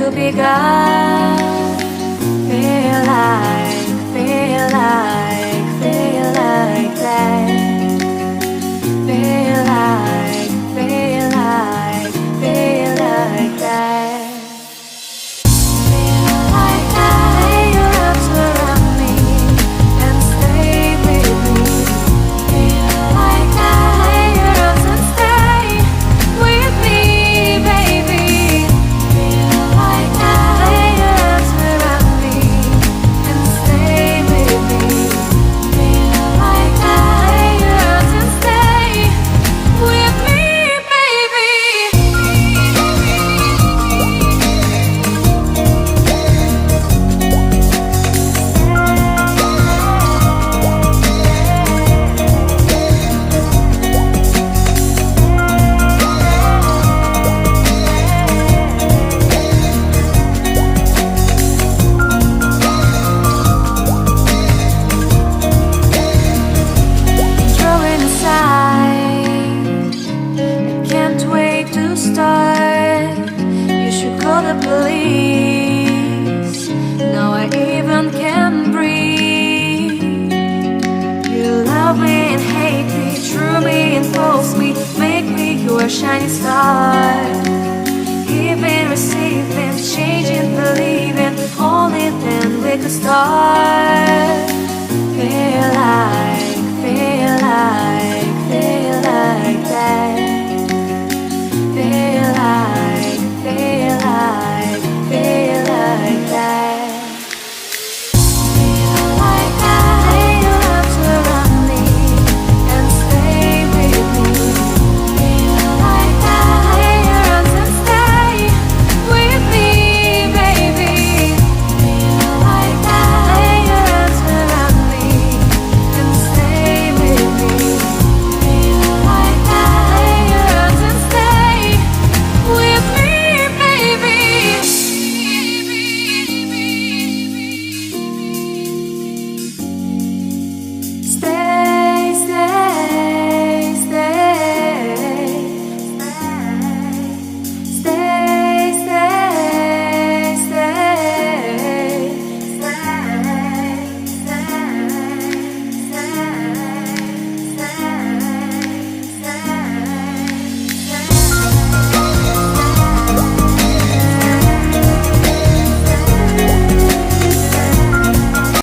to be God. Feel like that. Feel like, feel like that. Feel like that. Lay your arms around me and stay with me. Feel like that. Lay your arms and stay with me, baby. Feel like that. Lay your arms around me and stay with me. Feel like that. Lay your arms and stay with me, baby. Throwing aside, I can't wait to start. You should call the police. Now I even can breathe. You love me and hate me, true me and false me, make me your shining star. Giving, receiving, changing, believing, only then we could start. Feel like